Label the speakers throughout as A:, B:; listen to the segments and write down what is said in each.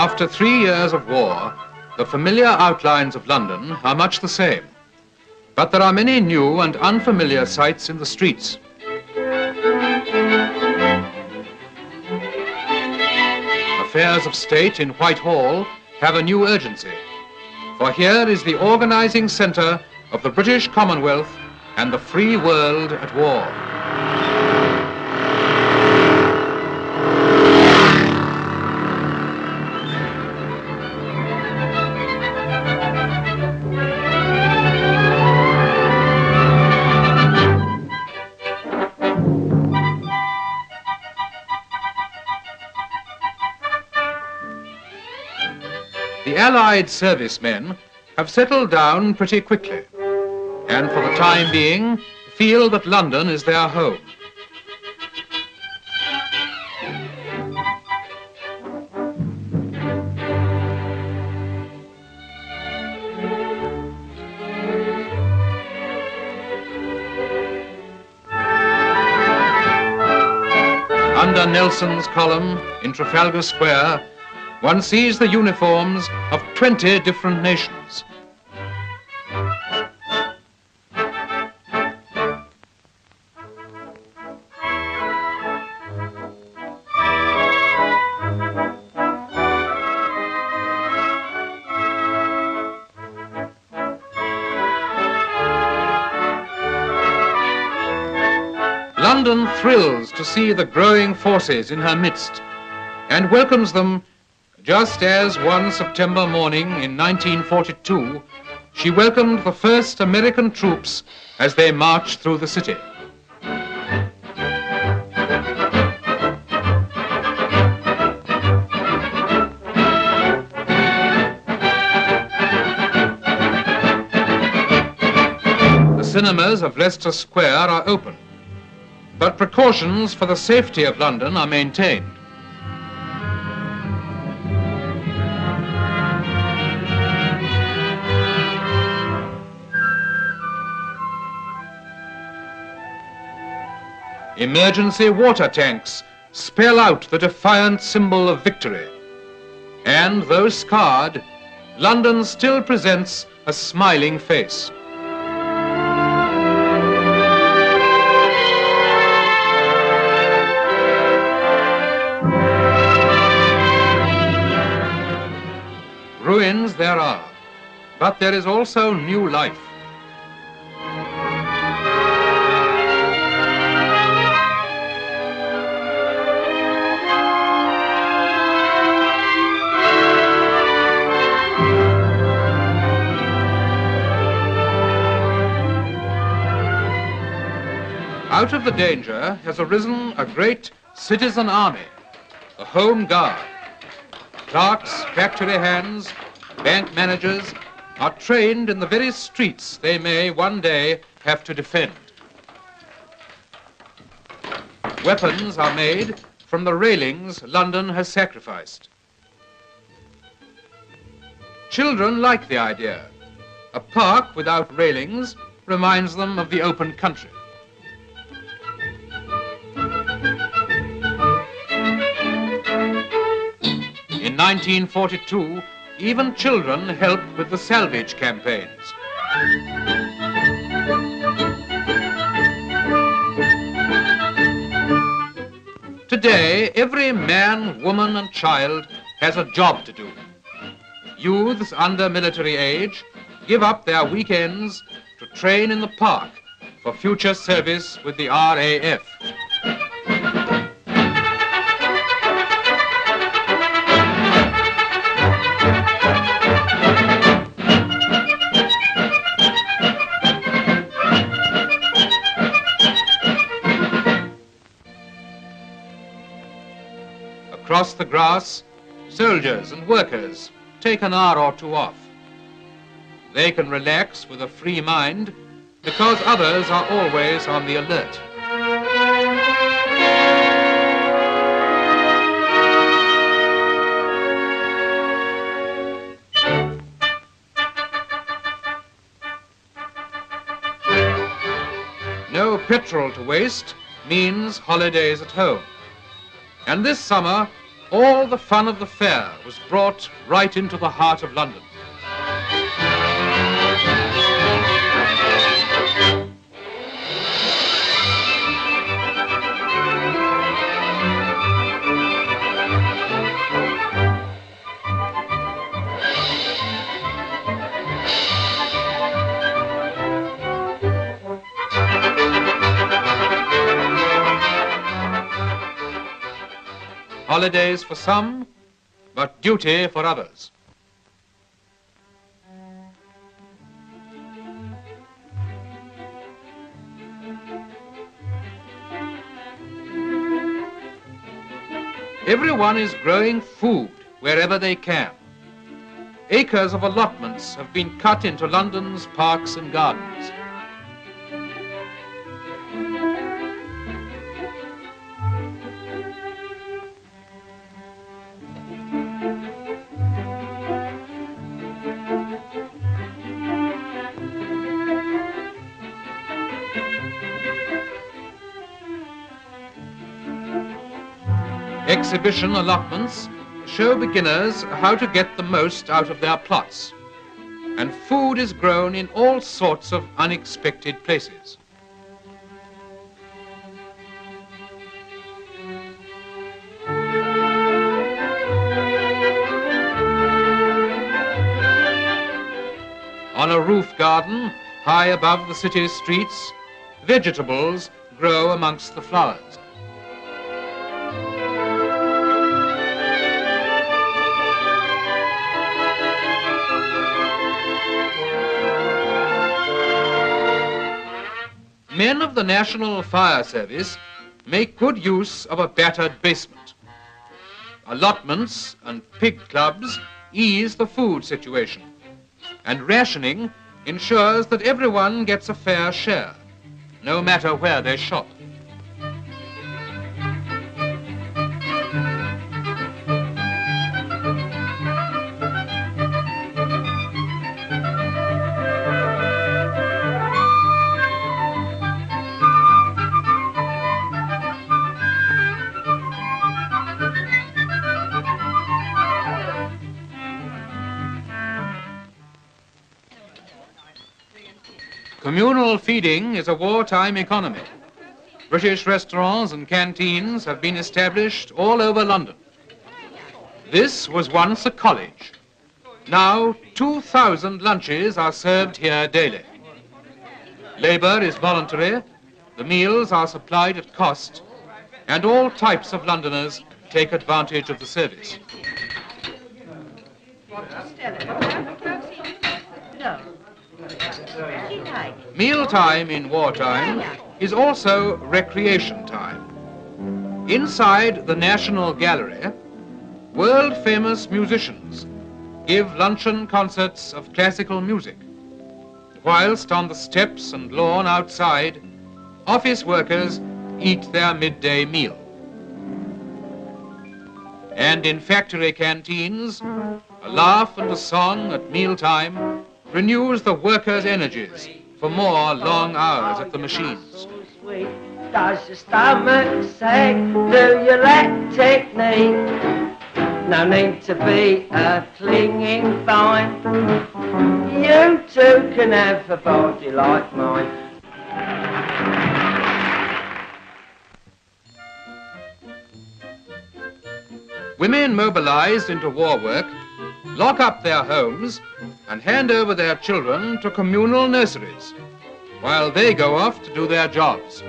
A: After 3 years of war, the familiar outlines of London are much the same. But there are many new and unfamiliar sights in the streets. Affairs of state in Whitehall have a new urgency, for here is the organizing center of the British Commonwealth and the free world at war. The Allied servicemen have settled down pretty quickly, and for the time being feel that London is their home. Under Nelson's column in Trafalgar Square, one sees the uniforms of 20 different nations. London thrills to see the growing forces in her midst and welcomes them just as one September morning in 1942, she welcomed the first American troops as they marched through the city. The cinemas of Leicester Square are open, but precautions for the safety of London are maintained. Emergency water tanks spell out the defiant symbol of victory. And though scarred, London still presents a smiling face. Ruins there are, but there is also new life. Out of the danger has arisen a great citizen army, the Home Guard. Clerks, factory hands, bank managers are trained in the very streets they may one day have to defend. Weapons are made from the railings London has sacrificed. Children like the idea. A park without railings reminds them of the open country. In 1942, even children helped with the salvage campaigns. Today, every man, woman, and child has a job to do. Youths under military age give up their weekends to train in the park for future service with the RAF. Across the grass, soldiers and workers take an hour or two off. They can relax with a free mind because others are always on the alert. No petrol to waste means holidays at home. And this summer, All the fun of the fair was brought right into the heart of London. Holidays for some, but duty for others. Everyone is growing food wherever they can. Acres of allotments have been cut into London's parks and gardens. Exhibition allotments show beginners how to get the most out of their plots, and food is grown in all sorts of unexpected places. On a roof garden, high above the city's streets, vegetables grow amongst the flowers. Men of the National Fire Service make good use of a battered basement. Allotments and pig clubs ease the food situation, and rationing ensures that everyone gets a fair share, no matter where they shop. Communal feeding is a wartime economy. British restaurants and canteens have been established all over London. This was once a college. Now 2,000 lunches are served here daily. Labour is voluntary, the meals are supplied at cost, and all types of Londoners take advantage of the service. Mealtime in wartime is also recreation time. Inside the National Gallery, world-famous musicians give luncheon concerts of classical music, whilst on the steps and lawn outside, office workers eat their midday meal. And in factory canteens, a laugh and a song at mealtime renews the workers' energies for more long hours at the machines.
B: Does your stomach say, do you let it need? No need to be a clinging vine. You too can have a body like mine.
A: Women mobilized into war work lock up their homes and hand over their children to communal nurseries, while they go off to do their jobs.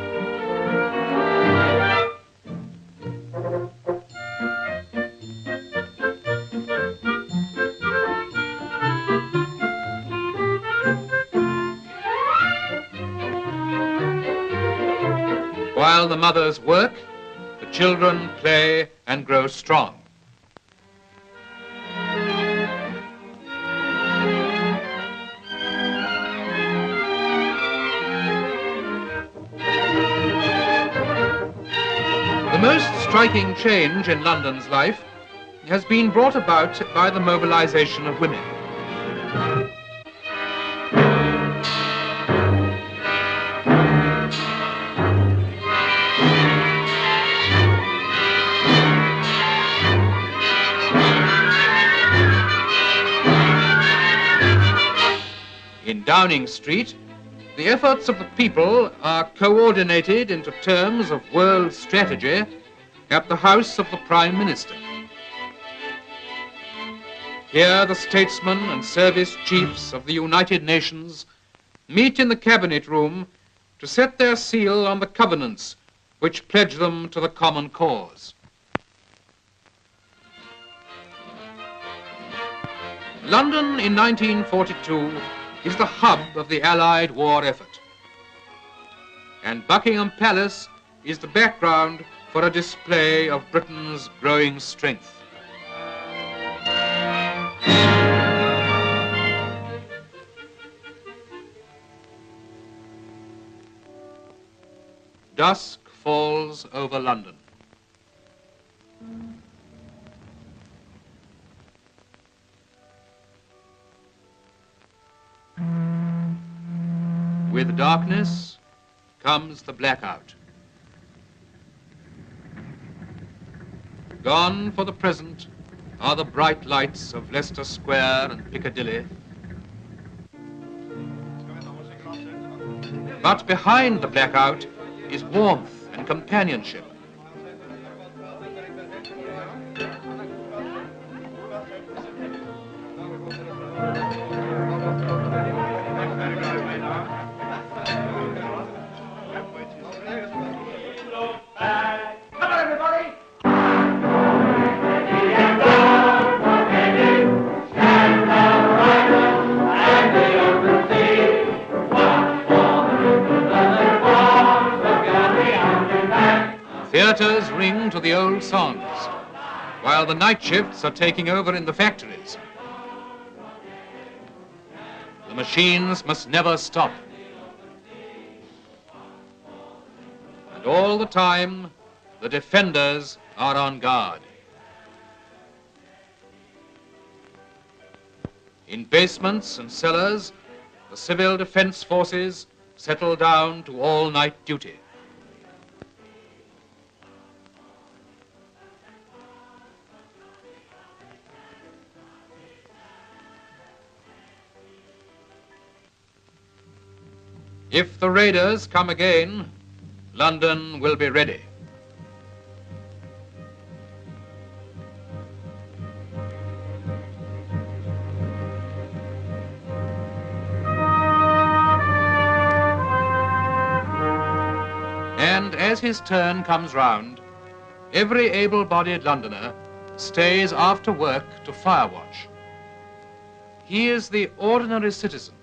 A: While the mothers work, the children play and grow strong. The most striking change in London's life has been brought about by the mobilization of women. In Downing Street, the efforts of the people are coordinated into terms of world strategy at the house of the Prime Minister. Here the statesmen and service chiefs of the United Nations meet in the cabinet room to set their seal on the covenants which pledge them to the common cause. London in 1942 is the hub of the Allied war effort, and Buckingham Palace is the background for a display of Britain's growing strength. Dusk falls over London. With darkness comes the blackout. Gone for the present are the bright lights of Leicester Square and Piccadilly. But behind the blackout is warmth and companionship. Theatres ring to the old songs, while the night shifts are taking over in the factories. The machines must never stop. And all the time, the defenders are on guard. In basements and cellars, the civil defence forces settle down to all-night duty. If the raiders come again, London will be ready. And as his turn comes round, every able-bodied Londoner stays after work to firewatch. He is the ordinary citizen,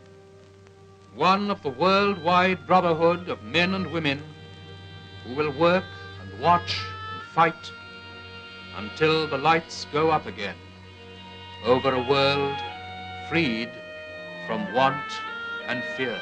A: one of the worldwide brotherhood of men and women who will work and watch and fight until the lights go up again over a world freed from want and fear.